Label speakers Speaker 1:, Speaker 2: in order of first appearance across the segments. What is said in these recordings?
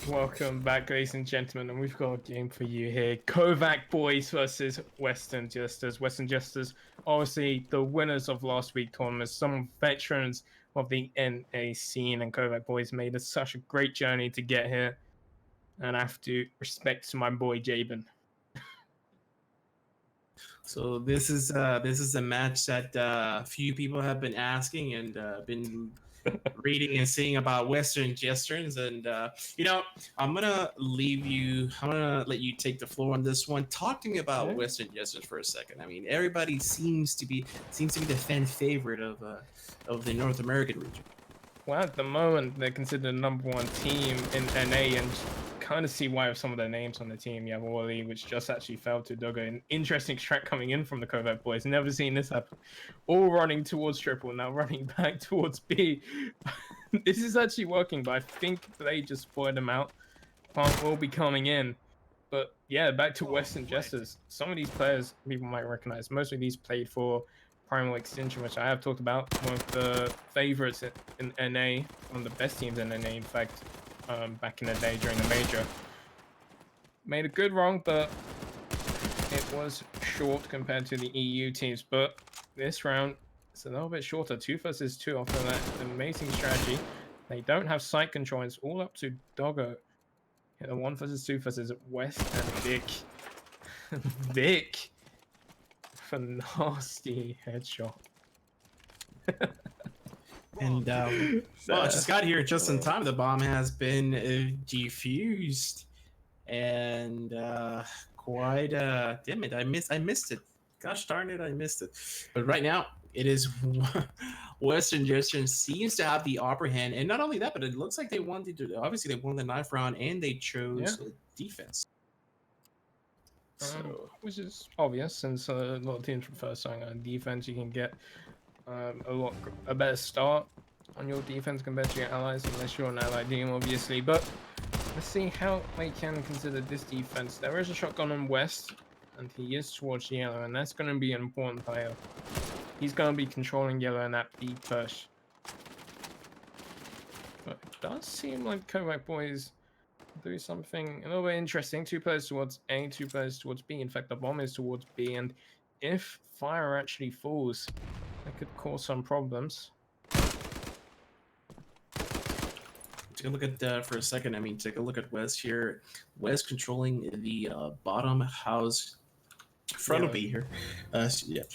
Speaker 1: Welcome back, ladies and gentlemen, and we've got a game for you here. Kovaak boys versus Western Jesters. Western Jesters, obviously the winners of last week's tournament, some veterans of the NA scene, and Kovaak boys made such a great journey to get here. And I have to respect to my boy Jabin.
Speaker 2: So this is a match that few people have been asking and been reading and seeing about Western Jesters, and I'm gonna let you take the floor on this one. Talk to me about
Speaker 1: Okay.
Speaker 2: Western Jesters for a second. I mean, everybody seems to be the fan favorite of the North American region.
Speaker 1: Well, at the moment, they're considered the #1 team in NA, and kind of see why with some of their names on the team. You have Wally, which just actually fell to Duggo. An interesting track coming in from the Kovaak boys. Never seen this happen. All running towards triple, now running back towards B. This is actually working, but I think they just spoiled them out. Punk will be coming in. But yeah, back to Western Jesters. Some of these players people might recognize. Most of these played for Primal Extinction, which I have talked about. One of the favorites in NA, one of the best teams in NA, in fact, back in the day during the major. Made a good run, but it was short compared to the EU teams. But this round, it's a little bit shorter. 2 versus 2 after that amazing strategy. They don't have sight control. It's all up to Doggo. Yeah, the 1 versus 2 versus West and Vic. Vic for nasty headshot.
Speaker 2: And well, it just got here just in time. The bomb has been defused, and quite damn it, I missed it. Gosh darn it, I missed it. But right now, it is Western Jesters seems to have the upper hand, and not only that, but it looks like they won obviously they won the knife round, and they chose defense.
Speaker 1: Which is obvious since a lot of teams prefer something on defense. You can get a better start on your defense compared to your allies, unless you're an allied team, obviously. But let's see how they can consider this defense. There is a shotgun on West, and he is towards yellow, and that's going to be an important player. He's going to be controlling yellow in that B push. But it does seem like Kovaak boys do something a little bit interesting. 2 players towards A, 2 players towards B. In fact, the bomb is towards B, and if fire actually falls, that could cause some problems.
Speaker 2: Take a look at for a second. I mean, take a look at West here. West controlling the bottom house, front of B here.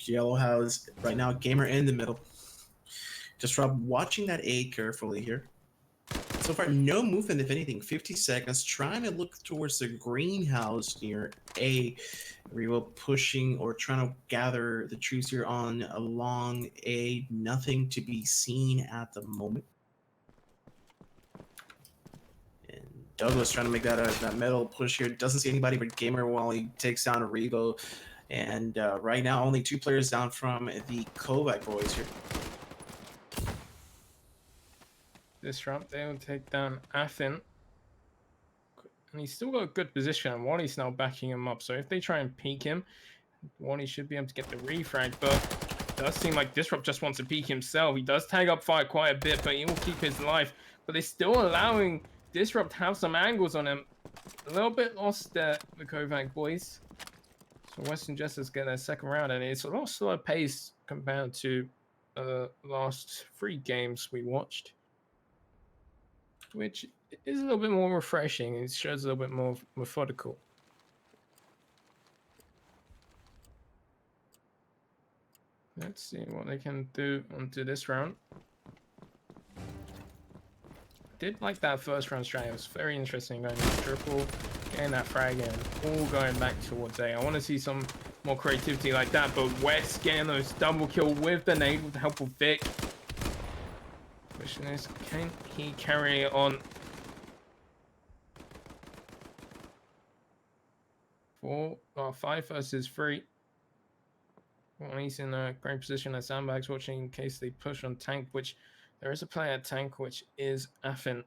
Speaker 2: Yellow house right now. Gamer in the middle. Just Rob watching that A carefully here. So far, no movement, if anything. 50 seconds, trying to look towards the greenhouse near A. Revo pushing or trying to gather the troops here on along A. Nothing to be seen at the moment. And Douglas trying to make that metal push here. Doesn't see anybody but Gamer while he takes down a Revo. And right now, only 2 players down from the Kovaak boys here.
Speaker 1: This round, they will take down Athen. And he's still got a good position, and Wally's now backing him up. So if they try and peek him, Wally should be able to get the refrag. But it does seem like Disrupt just wants to peek himself. He does tag up fire quite a bit, but he will keep his life. But they're still allowing Disrupt to have some angles on him. A little bit lost there, the Kovaak boys. So Western Jesters get their second round, and it's a lot slower pace compared to the last 3 games we watched, which is a little bit more refreshing. It shows a little bit more methodical. Let's see what they can do onto this round. Did like that first round strategy. It was very interesting, going to triple, getting that frag and all going back towards A. I want to see some more creativity like that, but West getting those double kill with the nade with the help of Vic. Question is, can he carry it on? 5 versus 3. Well, he's in a great position at sandbags, watching in case they push on tank, which there is a player at tank, which is Athen.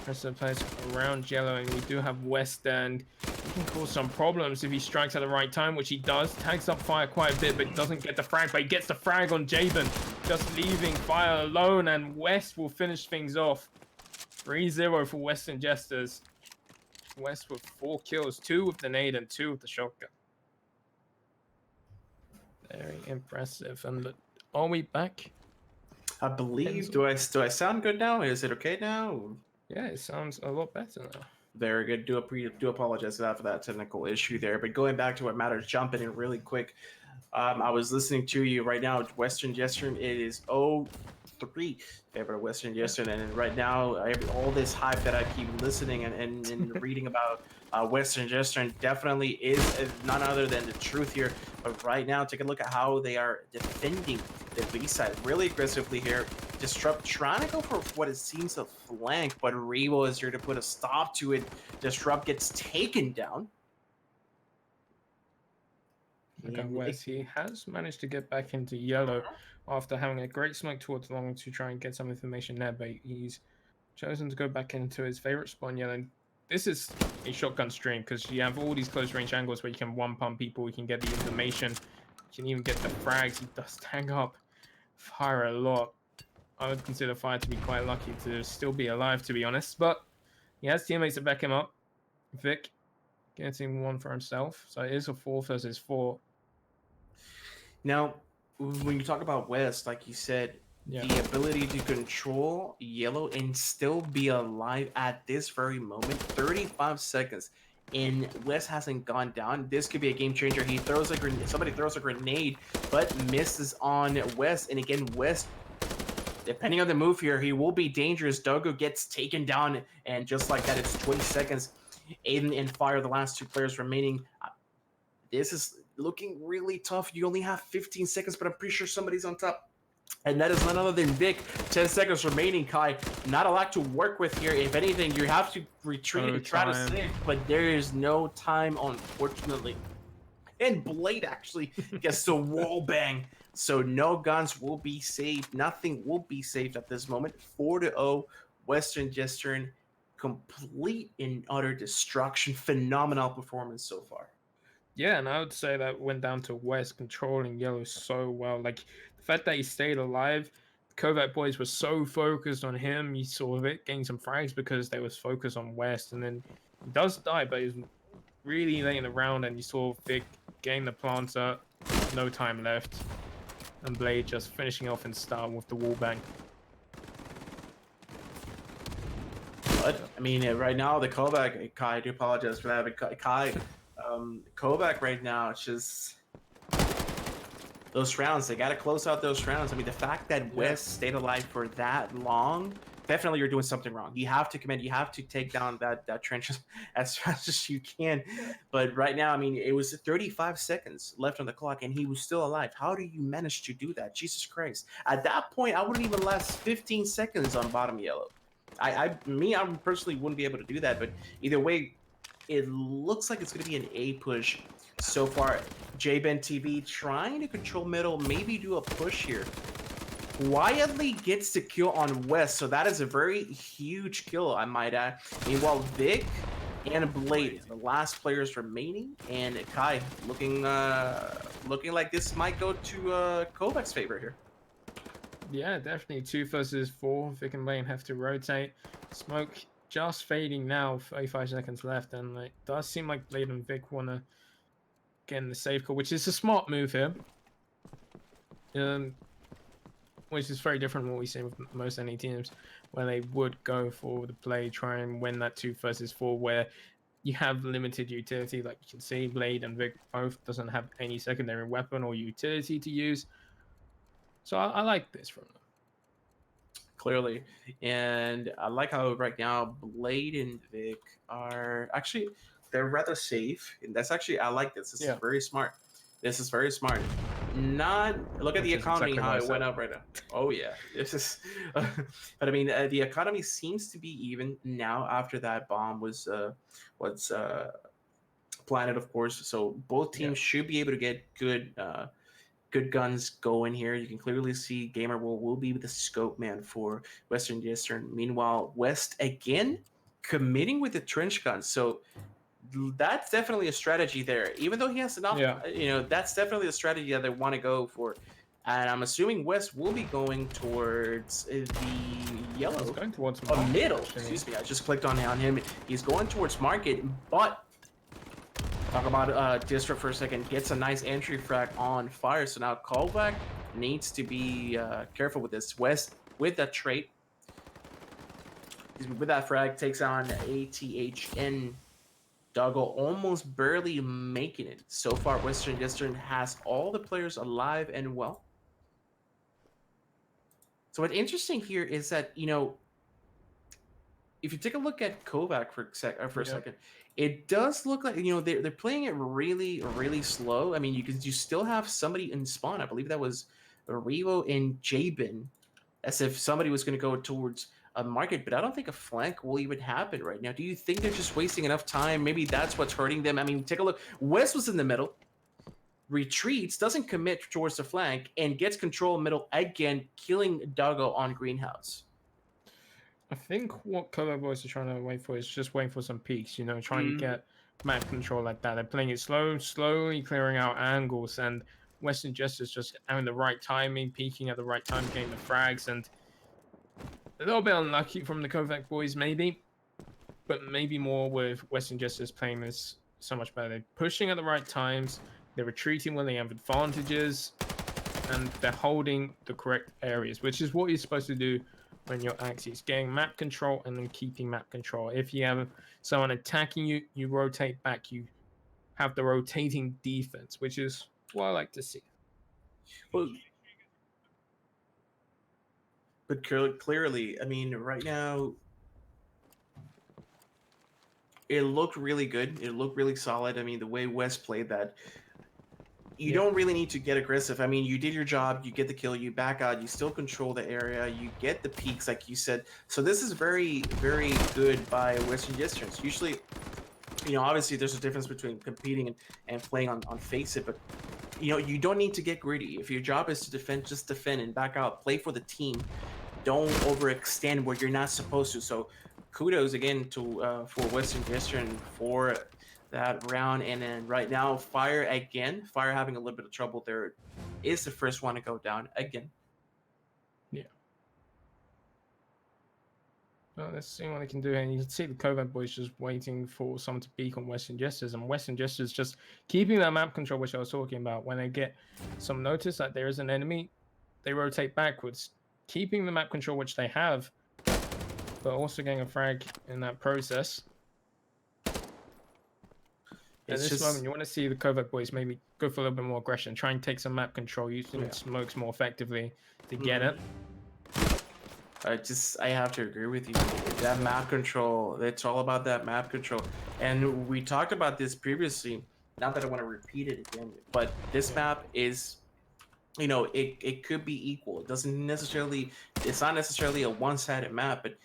Speaker 1: Rest of the players around yellow, and we do have West, and he can cause some problems if he strikes at the right time, which he does. Tags up fire quite a bit, but doesn't get the frag, but he gets the frag on Jabin, just leaving fire alone, and West will finish things off. 3-0 for Western Jesters. West with 4 kills, 2 with the nade and 2 with the shotgun. Very impressive. And are we back?
Speaker 2: I believe. Do I sound good now? Is it okay now?
Speaker 1: Yeah, it sounds a lot better now.
Speaker 2: Very good. Do apologize for that technical issue there. But going back to what matters, jumping in really quick. I was listening to you right now. Western Jesters, it is 0-3 favor Western Jesters, and right now all this hype that I keep listening and reading about Western Jesters definitely is none other than the truth here. But right now, take a look at how they are defending the B side really aggressively here. Disrupt trying to go for what it seems a flank, but Revo is here to put a stop to it. Disrupt gets taken down.
Speaker 1: Okay, West, he has managed to get back into yellow after having a great smoke towards long to try and get some information there, but he's chosen to go back into his favorite spot in yellow. And this is a shotgun stream because you have all these close range angles where you can one pump people, you can get the information, you can even get the frags. He does tag up Fire a lot. I would consider Fire to be quite lucky to still be alive, to be honest, but he has teammates to back him up. Vic getting one for himself, so it is a 4 versus 4.
Speaker 2: Now, when you talk about West, like you said, the ability to control yellow and still be alive at this very moment, 35 seconds, and West hasn't gone down. This could be a game changer. He throws a grenade, somebody throws a grenade, but misses on West, and again, West, depending on the move here, he will be dangerous. Dogo gets taken down, and just like that, it's 20 seconds. Aiden and Fire, the last 2 players remaining. This is looking really tough. You only have 15 seconds, but I'm pretty sure somebody's on top. And that is none other than Vic. 10 seconds remaining, Kai. Not a lot to work with here. If anything, you have to retreat and try to save, but there is no time, unfortunately. And Blade actually gets the wall bang. So no guns will be saved. Nothing will be saved at this moment. 4-0, Western Jesters, complete and utter destruction. Phenomenal performance so far.
Speaker 1: Yeah, and I would say that went down to West controlling yellow so well. Like, the fact that he stayed alive, the Kovaak boys were so focused on him. You saw it getting some frags because they was focused on West. And then he does die, but he's really late in the round. And you saw Vic getting the planter, no time left. And Blade just finishing off in style with the wall bang.
Speaker 2: But, I mean, right now, the Kovaak, Kai, I do apologize for that, but Kai, Kovaak right now, it's just those rounds. They got to close out those rounds. I mean, the fact that West stayed alive for that long, definitely you're doing something wrong. You have to commit. You have to take down that trench as fast as you can. But right now, I mean, it was 35 seconds left on the clock, and he was still alive. How do you manage to do that? Jesus Christ. At that point, I wouldn't even last 15 seconds on bottom yellow. I personally wouldn't be able to do that, but either way, it looks like it's going to be an A push so far. JBen TV trying to control middle, maybe do a push here. Quietly gets the kill on West, so that is a very huge kill, I might add. Meanwhile, Vic and Blade, the last players remaining, and Kai looking like this might go to Kovaak's favor here.
Speaker 1: Yeah, definitely 2 versus 4. Vic and Blade have to rotate. Smoke just fading now, 35 seconds left, and it does seem like Blade and Vic want to get in the safe call, which is a smart move here. Which is very different from what we see with most NA teams, where they would go for the play, try and win that 2 versus 4, where you have limited utility. Like you can see, Blade and Vic both doesn't have any secondary weapon or utility to use. So I like this from them.
Speaker 2: Clearly, and I like how right now Blade and Vic are actually, they're rather safe, and that's actually, I like this. This is very smart. This is very smart. Look at the economy, how it went up right now. Oh yeah, this is. But I mean, the economy seems to be even now after that bomb was planted, of course. So both teams should be able to get good guns going here. You can clearly see Gamer will be the scope man for Western Jesters. Meanwhile, West again committing with the trench gun. So that's definitely a strategy there. Even though he has enough, that's definitely a strategy that they want to go for. And I'm assuming West will be going towards the yellow.
Speaker 1: He's going towards
Speaker 2: middle.
Speaker 1: actually.
Speaker 2: Excuse me, I just clicked on him. He's going towards market, but talk about District for a second. Gets a nice entry frag on fire. So now Kovaak needs to be careful with this. West with that trait. With that frag takes on ATHN. Doggo almost barely making it. So far, Western Jesters has all the players alive and well. So what's interesting here is that, you know, if you take a look at Kovaak for a second, it does look like, you know, they're playing it really, really slow. I mean, you still have somebody in spawn. I believe that was Revo and Jabin, as if somebody was going to go towards a market, but I don't think a flank will even happen right now. Do you think they're just wasting enough time? Maybe that's what's hurting them. I mean, take a look. West was in the middle, retreats, doesn't commit towards the flank, and gets control middle again, killing Doggo on greenhouse.
Speaker 1: I think what Kovaak boys are trying to wait for is just waiting for some peaks, you know, trying to get map control like that. They're playing it slowly clearing out angles, and Western Jesters just having the right timing, peaking at the right time, getting the frags, and a little bit unlucky from the Kovaak boys, maybe, but maybe more with Western Jesters playing this so much better. They're pushing at the right times, they're retreating when they have advantages, and they're holding the correct areas, which is what you're supposed to do when you're Axis. Getting map control and then keeping map control. If you have someone attacking you, you rotate back. You have the rotating defense, which is what I like to see.
Speaker 2: Well, but clearly, I mean, right now, it looked really good. It looked really solid. I mean, the way West played that, you don't really need to get aggressive. I mean, you did your job, you get the kill, you back out, you still control the area, you get the peaks, like you said. So this is very, very good by Western Jesters. Usually, you know, obviously there's a difference between competing and playing on face it, but you know, you don't need to get greedy. If your job is to defend, just defend and back out. Play for the team. Don't overextend where you're not supposed to. So kudos again to for Western Jesters for that round. And then right now, Fire again. Fire having a little bit of trouble there. Is the first one to go down again.
Speaker 1: Yeah. Well, let's see what they can do. And you can see the Kovaak boys just waiting for someone to peek on Western Jesters. And Western Jesters just keeping that map control, which I was talking about. When they get some notice that there is an enemy, they rotate backwards, keeping the map control, which they have, but also getting a frag in that process. At this moment, you want to see the Kovaak boys maybe go for a little bit more aggression, try and take some map control, using smokes more effectively to get it.
Speaker 2: I have to agree with you. That map control, it's all about that map control. And we talked about this previously, not that I want to repeat it again, but this map is, you know, it could be equal. It doesn't necessarily, it's not necessarily a one-sided map, but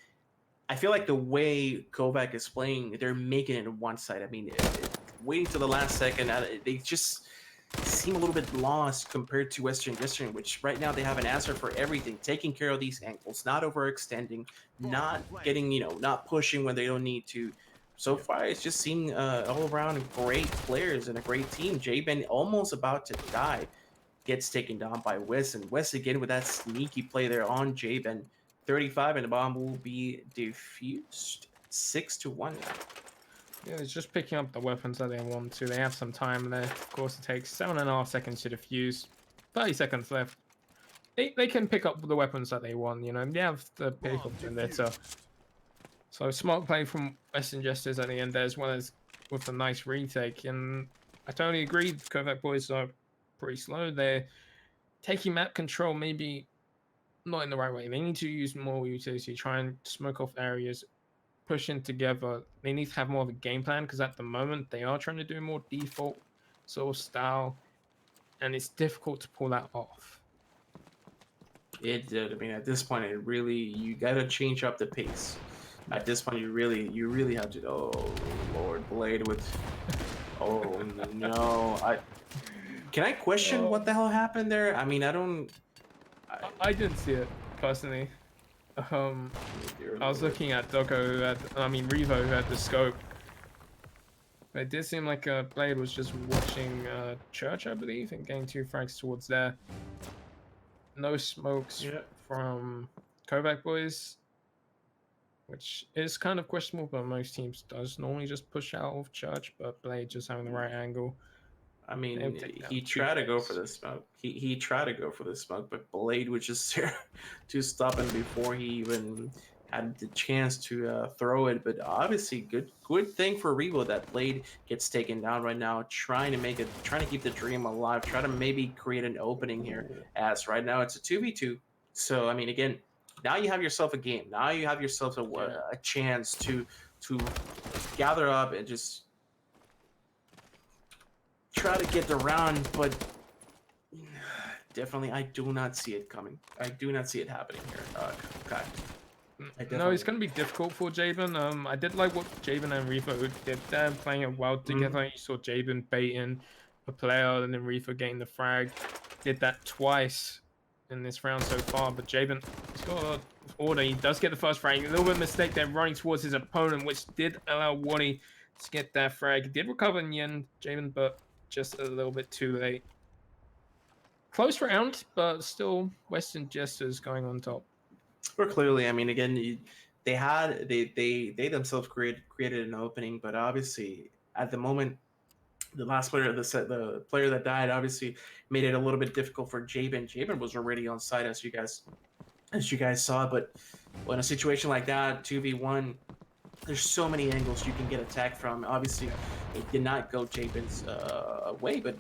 Speaker 2: I feel like the way Kovaak is playing, they're making it one-sided. I mean, waiting till the last second, they just seem a little bit lost compared to Western Jesters, which right now they have an answer for everything, taking care of these angles, not overextending, not getting, you know, not pushing when they don't need to. So far, it's just seeing all around great players and a great team. Jabin almost about to die, gets taken down by West, and West again with that sneaky play there on Jabin. 35, and the bomb will be defused. 6-1 now.
Speaker 1: Yeah, they're just picking up the weapons that they want to. They have some time there. Of course, it takes 7.5 seconds to defuse. 30 seconds left. They can pick up the weapons that they want, you know. They have the pick-up vendetta. So smart play from Western Jesters at the end there, as well as with a nice retake. And I totally agree. The Kovaak boys are pretty slow. They're taking map control, maybe not in the right way. They need to use more utility, try and smoke off areas, push in together. They need to have more of a game plan, because at the moment they are trying to do more default sort of style, and it's difficult to pull that off.
Speaker 2: It did. I mean, at this point, it really, you gotta change up the pace. At this point, you really have to. Oh Lord, Blade with. Oh no, can I question what the hell happened there? I mean,
Speaker 1: I didn't see it personally. I was looking at Revo, who had the scope. It did seem like Blade was just watching Church, I believe, and getting 2 frags towards there. No smokes from Kovaak boys. which is kind of questionable, but most teams does normally just push out of church, but Blade just having the right angle.
Speaker 2: I
Speaker 1: They'll
Speaker 2: mean,
Speaker 1: take down
Speaker 2: he
Speaker 1: two
Speaker 2: tried to go for
Speaker 1: players.
Speaker 2: the smoke. He tried to go for the smoke, but Blade was just there to stop him before he even had the chance to throw it. But obviously, good thing for Revo that Blade gets taken down right now, trying to keep the dream alive, try to maybe create an opening here.
Speaker 1: Ooh.
Speaker 2: As right now it's a 2v2, so I mean, again, now you have yourself a game. Now you have yourself
Speaker 1: Yeah.
Speaker 2: a chance to gather up and just try to get the round, but definitely I do not see it coming. I do not see it happening here. Okay.
Speaker 1: No, it's going to be difficult for Jabin. I did like what Jabin and Reaper did there, playing it well together. You saw Jabin baiting a player and then Reaper getting the frag. Did that twice in this round so far, but Jabin, he's got a order. He does get the first frag. A little bit of mistake there, running towards his opponent, which did allow Wally to get that frag. He did recover in the end, Jabin, but just a little bit too late. Close round, but still Western Jesters going on top.
Speaker 2: Or clearly, I mean, again, they themselves created an opening, but obviously at the moment, the last player of the set, the player that died, obviously made it a little bit difficult for Jabin. Jabin was already on site, as you guys saw, but in a situation like that, 2v1, there's so many angles you can get attacked from. Obviously, it did not go Jabin's way, but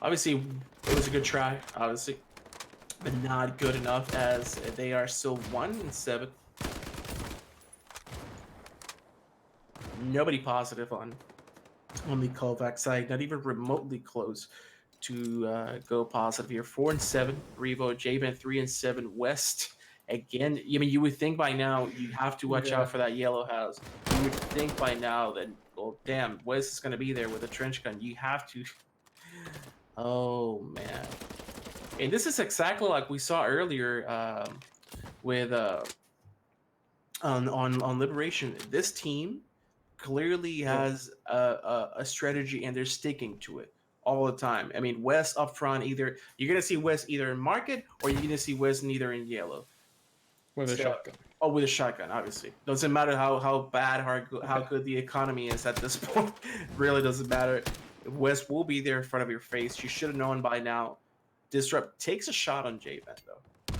Speaker 2: obviously it was a good try. Obviously, but not good enough as they are still 1-7. Nobody positive on the Kovaak side, not even remotely close to go positive here. 4-7, Revo, Jabin 3-7, West. Again, I mean, you would think by now you have to watch out for that yellow house. You would think by now that, well, damn, West is going to be there with a trench gun. You have to. Oh man, and this is exactly like we saw earlier with on Liberation. This team clearly has a strategy and they're sticking to it all the time. I mean, West up front, either you're gonna see West either in market or you're gonna see West neither in yellow.
Speaker 1: With a shotgun.
Speaker 2: Oh, with a shotgun, obviously. Doesn't matter how bad, how good the economy is at this point. Really doesn't matter. West will be there in front of your face. You should have known by now. Disrupt takes a shot on J-Ben though,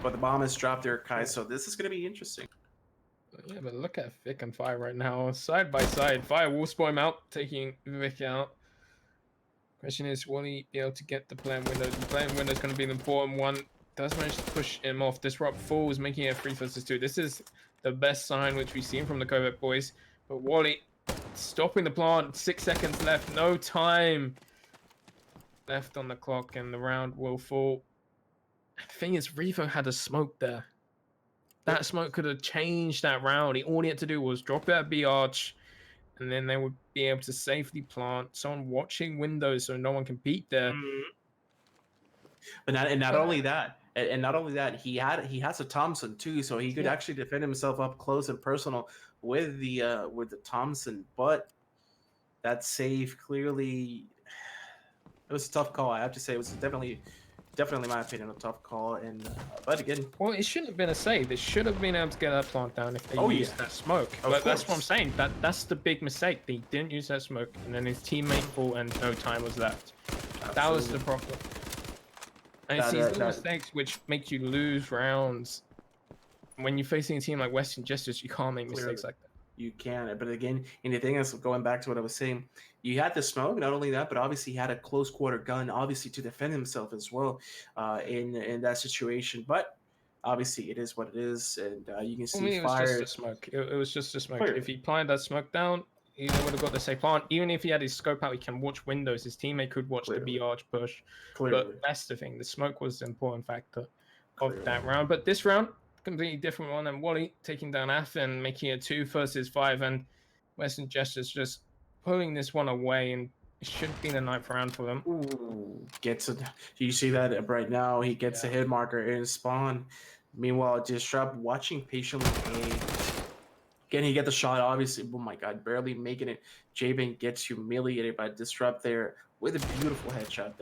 Speaker 2: but the bomb is dropped there, Kai. So this is gonna be interesting.
Speaker 1: Yeah, but look at Vic and Fire right now, side by side. Fire will spoil him out, taking Vic out. Question is, will he be able to get the plan window? The plan window is going to be the important one. Does manage to push him off. Disrupt falls, making it 3 versus 2. This is the best sign which we've seen from the Kovaak boys. But Wally stopping the plant. 6 seconds left. No time left on the clock, and the round will fall. The thing is, Revo had a smoke there. That smoke could have changed that round. All he had to do was drop it at B arch, and then they would be able to safely plant. Someone watching windows so no one can beat there.
Speaker 2: But not only that, he has a Thompson too, so he could actually defend himself up close and personal with the Thompson. But that save clearly, it was a tough call. I have to say, it was definitely in my opinion a tough call. And but again,
Speaker 1: well, it shouldn't have been a save. They should have been able to get that plant down if they used that smoke. But that's what I'm saying. That's the big mistake. They didn't use that smoke, and then his teammate fought, and no time was left. Absolutely. That was the problem. And it's these little mistakes which make you lose rounds. When you're facing a team like Western Jesters, you can't make mistakes like that.
Speaker 2: You can, but again, and the thing is, going back to what I was saying, you had the smoke. Not only that, but obviously he had a close quarter gun, obviously to defend himself as well, in that situation. But obviously, it is what it is, and you can see
Speaker 1: Fire. It was just a smoke. It was just a smoke. Clearly. If he planted that smoke down, he would have got the safe plant. Even if he had his scope out, he can watch windows. His teammate could watch the B arch push. But that's the thing. The smoke was the important factor of that round. But this round, completely different one. And Wally taking down Athen, making it 2 versus 5. And Western Jesters just pulling this one away. And it should be the 9th round for them.
Speaker 2: Ooh, gets it. You see that right now. He gets a hit marker in spawn. Meanwhile, Disrupt watching patiently. Again, he get the shot, obviously. Oh my god, barely making it. Jabin gets humiliated by Disrupt there with a beautiful headshot.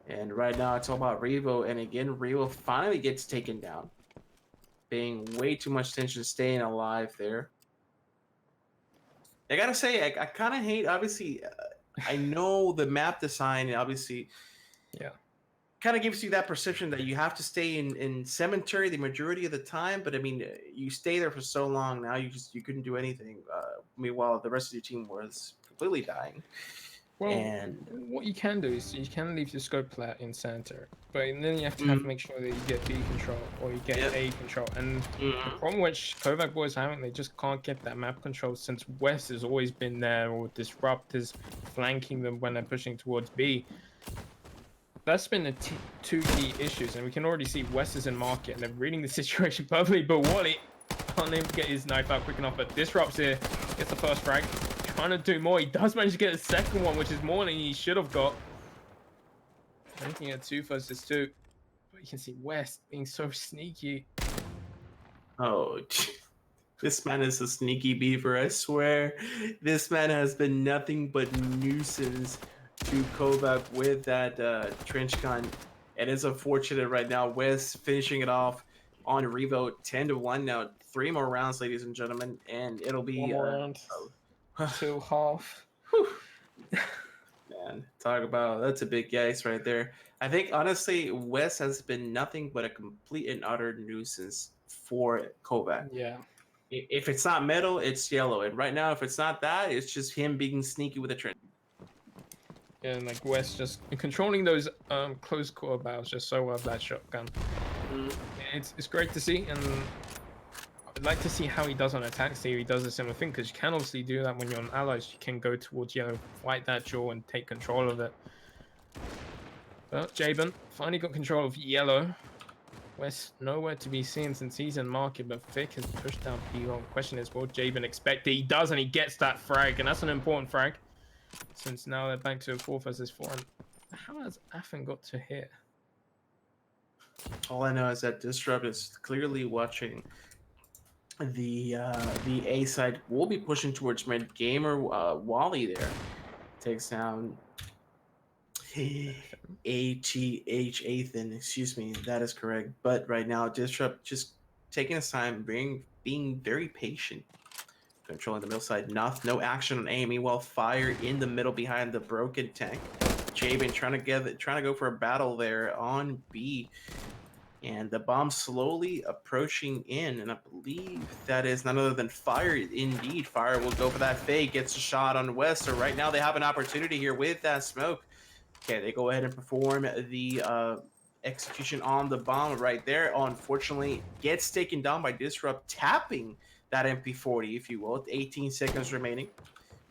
Speaker 2: And right now, it's all about Revo. And again, Revo finally gets taken down. paying way too much attention, staying alive there. I gotta say, I kind of hate. Obviously, I know the map design. Obviously,
Speaker 1: Yeah.
Speaker 2: kind of gives you that perception that you have to stay in cemetery the majority of the time. But I mean, you stay there for so long now, you couldn't do anything. Meanwhile, the rest of your team was completely dying.
Speaker 1: Well,
Speaker 2: And
Speaker 1: what you can do is you can leave your scope plat in center, but then you have to
Speaker 2: mm,
Speaker 1: make sure that you get B control or you get
Speaker 2: yep,
Speaker 1: A control. And the
Speaker 2: mm,
Speaker 1: problem which Kovaak boys having, they just can't get that map control since West has always been there, or Disruptors flanking them when they're pushing towards B. That's been the two key issues, and we can already see West is in market and they're reading the situation perfectly, but Wally unable to get his knife out quick enough. But Disrupts here, gets the first frag, trying to do more. He does manage to get a second one, which is more than he should have got. Making it 2 versus 2, but you can see West being so sneaky.
Speaker 2: oh, this man is a sneaky beaver. I swear, this man has been nothing but nuisance to Kovaak with that trench gun. It is unfortunate right now. West finishing it off on revote 10-1 now. 3 more rounds, ladies and gentlemen, and it'll be
Speaker 1: One more round, 2.5.
Speaker 2: Man, talk about that's a big yikes right there. I think honestly, West has been nothing but a complete and utter nuisance for Kovaak.
Speaker 1: Yeah.
Speaker 2: If it's not metal, it's yellow, and right now, if it's not that, it's just him being sneaky with a trench.
Speaker 1: And like West just controlling those close quarter battles just so well with that shotgun. It's great to see, and I'd like to see how he does on attack. See if he does a similar thing, because you can obviously do that when you're on allies. You can go towards yellow, fight that jaw, and take control of it. But Jabin finally got control of yellow. West nowhere to be seen since he's in market, but Vic has pushed down P1. Question is, will Jabin expect it? He does, and he gets that frag, and that's an important frag. Since now they're back to a 4 versus 4. And how has Affin got to here?
Speaker 2: All I know is that Disrupt is clearly watching the A side. We'll be pushing towards mid. Gamer Wally there takes down Athan. Excuse me, that is correct. But right now, Disrupt just taking his time, being very patient, controlling the middle side. No action on A. Meanwhile, fire in the middle behind the broken tank. Jabin trying to go for a battle there on B. And the bomb slowly approaching in, and I believe that is none other than Fire. Indeed, Fire will go for that fake, gets a shot on West. So right now they have an opportunity here with that smoke. Okay, they go ahead and perform the execution on the bomb right there. Unfortunately, gets taken down by Disrupt, tapping that MP40, if you will, with 18 seconds remaining.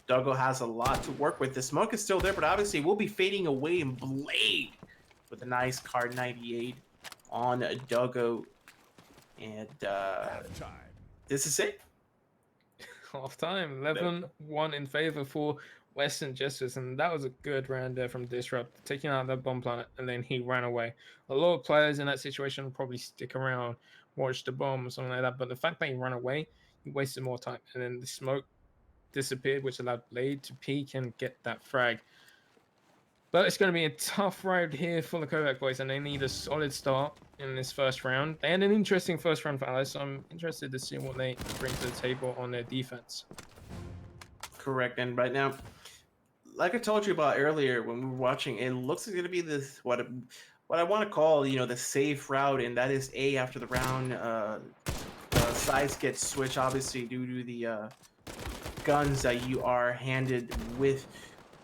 Speaker 2: Duggo has a lot to work with. The smoke is still there, but obviously will be fading away. And Blade with a nice card 98 on Duggo. And this is it.
Speaker 1: Half time, 11-1 in favor for Western Jesters, and that was a good round there from Disrupt, taking out that bomb planet, and then he ran away. A lot of players in that situation will probably stick around, watch the bomb or something like that, but the fact that he ran away, he wasted more time, and then the smoke disappeared, which allowed Blade to peek and get that frag. But it's going to be a tough road here for the Kovaak boys, and they need a solid start in this first round. They had an interesting first round for Alice, so I'm interested to see what they bring to the table on their defense.
Speaker 2: Correct. And right now, like I told you about earlier when we were watching, it looks like it's going to be this what I want to call, the safe route, and that is A after the round. Sides get switched, obviously, due to the guns that you are handed with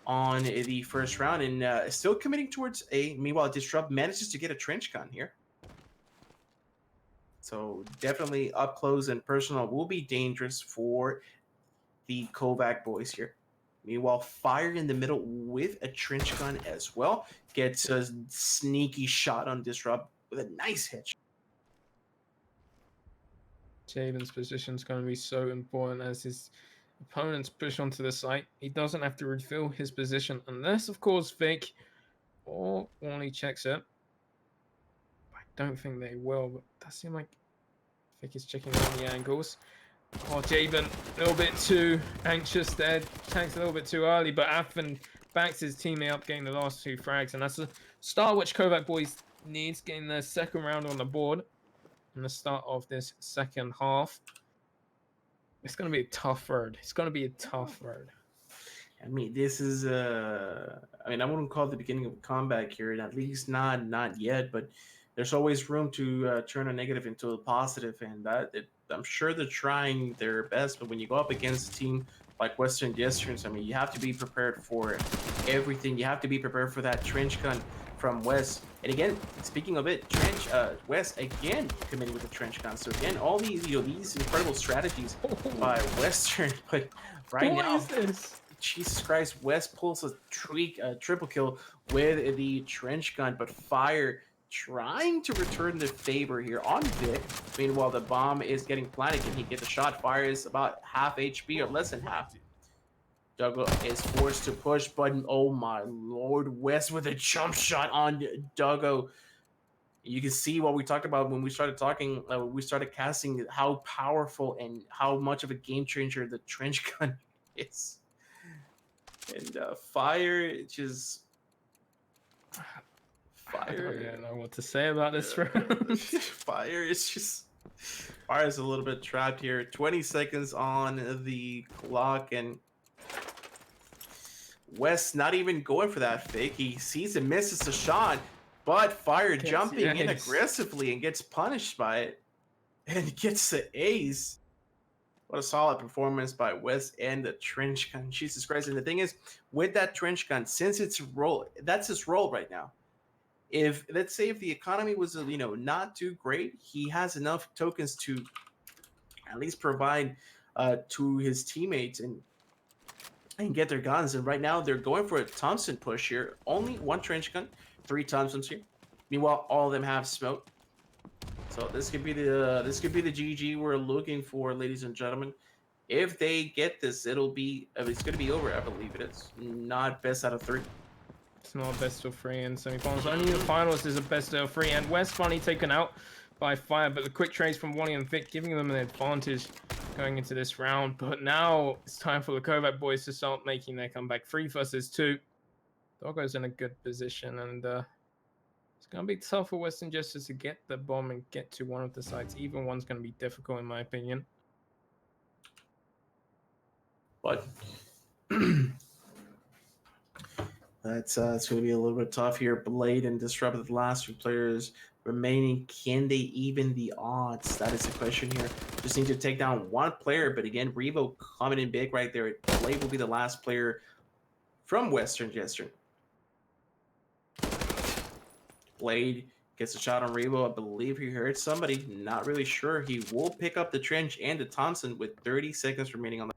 Speaker 2: on the first round, and still committing towards A. Meanwhile, Disrupt manages to get a trench gun here. So definitely up close and personal will be dangerous for the Kovaak boys here. Meanwhile, Fire in the middle with a trench gun as well. Gets a sneaky shot on Disrupt with a nice hit.
Speaker 1: Jabin's position is going to be so important as his opponents push onto the site. He doesn't have to reveal his position unless, of course, Vic or Wally checks it. I don't think they will, but that seems like Vic is checking all the angles. Oh, Jabin, a little bit too anxious there. Tanks a little bit too early, but Affin backs his teammate up, getting the last 2 frags, and that's a start which Kovaak boys needs, getting their second round on the board. in the start of this second half. It's going to be a tough road. It's going to be a tough road.
Speaker 2: I mean, this is I mean, I wouldn't call it the beginning of a comeback here, and at least not yet. But there's always room to turn a negative into a positive, and I'm sure they're trying their best. But when you go up against a team like Western Jesters, I mean, you have to be prepared for everything. You have to be prepared for that trench gun from West. And again, speaking of it, West again committing with the trench gun. So again, all these these incredible strategies by Western, but right now.
Speaker 1: What is this?
Speaker 2: Jesus Christ, West pulls a triple kill with the trench gun, but Fire trying to return the favor here on Vic. Meanwhile, the bomb is getting planted. Can he get the shot? Fire is about half HP or less than half. Duggo is forced to push, but oh my lord, West with a jump shot on Duggo. You can see what we talked about when we started talking, we started casting how powerful and how much of a game changer the trench gun is. And Fire just
Speaker 1: I don't even know what to say about this round.
Speaker 2: Fire is a little bit trapped here. 20 seconds on the clock, and West not even going for that fake. He sees and misses the shot, but Fire jumping in aggressively and gets punished by it, and gets the ace. What a solid performance by West and the trench gun. Jesus Christ. And the thing is, with that trench gun, since it's that's his role right now. If, let's say, if the economy was, not too great, he has enough tokens to at least provide to his teammates and get their guns. And right now, they're going for a Thompson push here. Only one trench gun, 3 Thompsons here. Meanwhile, all of them have smoke. So this could be the GG we're looking for, ladies and gentlemen. If they get this, it's going to be over. I believe it is not best out of 3.
Speaker 1: It's not best of 3 in semifinals. Only the finals is a best of 3, and West finally taken out by Fire. But the quick trades from Wally and Vic giving them an advantage going into this round. But now it's time for the Kovaak boys to start making their comeback. 3 versus 2. Doggo's in a good position, and it's going to be tough for Western Jesters to get the bomb and get to one of the sides. Even one's going to be difficult, in my opinion.
Speaker 2: But it's going to be a little bit tough here. Blade and Disrupted, the last 2 players remaining. Can they even the odds? That is the question here. Just need to take down 1 player. But again, Revo coming in big right there. Blade will be the last player from Western Jesters. Blade gets a shot on Revo. I believe he heard somebody. Not really sure. He will pick up the trench and the Thompson with 30 seconds remaining on the.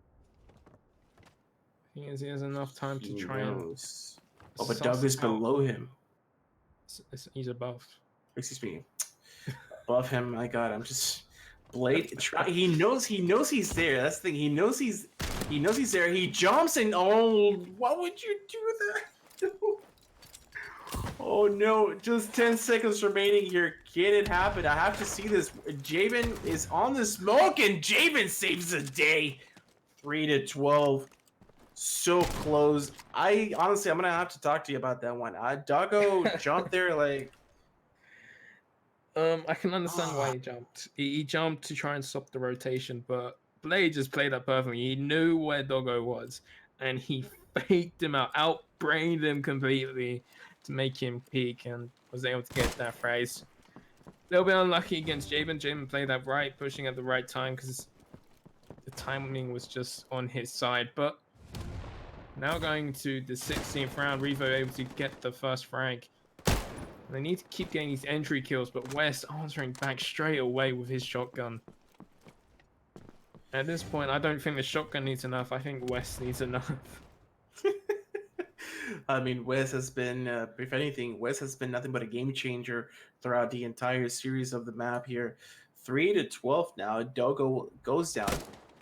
Speaker 1: He has enough time to try and.
Speaker 2: Oh, but Doug is below him.
Speaker 1: He's above.
Speaker 2: Excuse me. Above him. My God, I'm just. Blade. He knows he's there. That's the thing. He knows he's there. He jumps and what would you do that? Oh no, just 10 seconds remaining here. Can it happen? I have to see this. Javen is on the smoke, and Javen saves the day. 3-12. So close. Honestly, I'm going to have to talk to you about that one. Doggo jumped there like...
Speaker 1: I can understand why he jumped. He jumped to try and stop the rotation, but Blade just played that perfectly. He knew where Doggo was, and he faked him out, outbrained him completely to make him peek, and was able to get that phrase. A little bit unlucky against Javen. Javen played that right, pushing at the right time because the timing was just on his side. But now going to the 16th round, Revo able to get the first frag. They need to keep getting these entry kills, but West answering back straight away with his shotgun. At this point, I don't think the shotgun needs enough. I think West needs enough.
Speaker 2: I mean, Wes has been, if anything, Wes has been nothing but a game changer throughout the entire series of the map here. 3-12 now. Doggo goes down.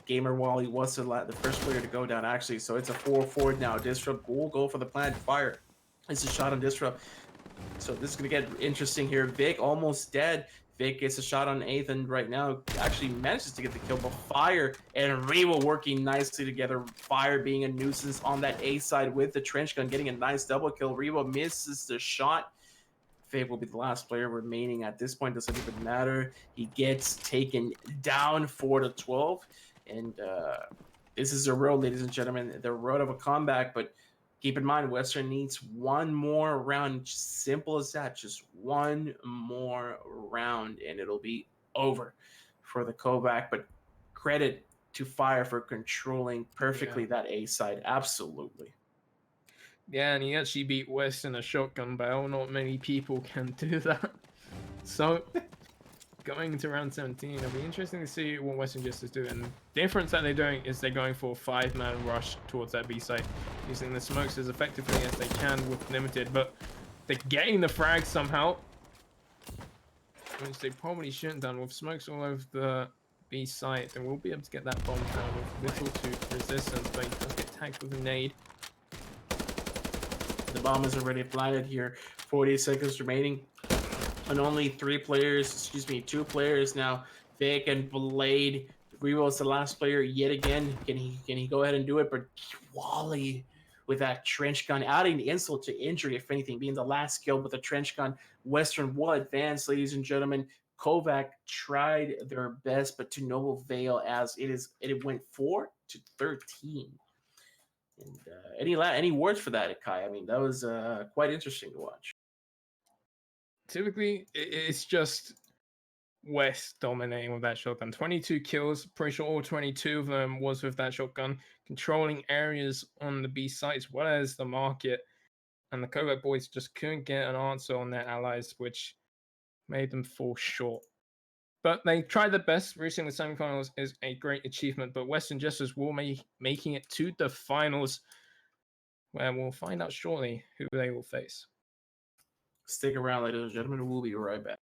Speaker 2: Gamer Wally was the first player to go down, actually. So it's a 4-4 now. Disrupt will go for the planned fire. It's a shot on Disrupt. So this is going to get interesting here. Vic almost dead. Vic gets a shot on Ethan right now. Actually manages to get the kill, but Fire and Revo working nicely together. Fire being a nuisance on that A side with the trench gun, getting a nice double kill. Revo misses the shot. Fake will be the last player remaining at this point. Doesn't even matter. He gets taken down 4-12, and this is the road, ladies and gentlemen, the road of a comeback. But keep in mind, Western needs one more round. Just simple as that. Just one more round, and it'll be over for the Kovaak. But credit to Fire for controlling perfectly that A side. Absolutely.
Speaker 1: Yeah, and he actually beat West in a shotgun battle. Not many people can do that. So, going into round 17, it'll be interesting to see what Western Jesters do. And the difference that they're doing is they're going for a 5-man rush towards that B site, using the smokes as effectively as they can with limited. But they're getting the frag somehow, which they probably shouldn't have done. With smokes all over the B site, they will be able to get that bomb down with little to resistance, but he does get tagged with a nade.
Speaker 2: The bomb is already planted here. 48 seconds remaining. And only 2 players now. Fake and Blade. Revo is the last player yet again. Can he go ahead and do it? But Wally with that trench gun, adding the insult to injury, if anything, being the last kill with the trench gun. Western will advance, ladies and gentlemen. Kovaak tried their best, but to no avail, as it went 4-13. And any words for that, Kai? I mean, that was quite interesting to watch.
Speaker 1: Typically, it's just West dominating with that shotgun. 22 kills, pretty sure all 22 of them was with that shotgun, controlling areas on the B site as well as the market. And the Kovaak boys just couldn't get an answer on their allies, which made them fall short. But they tried their best. Reaching the semifinals is a great achievement. But Western Jesters will be making it to the finals, where we'll find out shortly who they will face.
Speaker 2: Stick around, ladies and gentlemen. We'll be right back.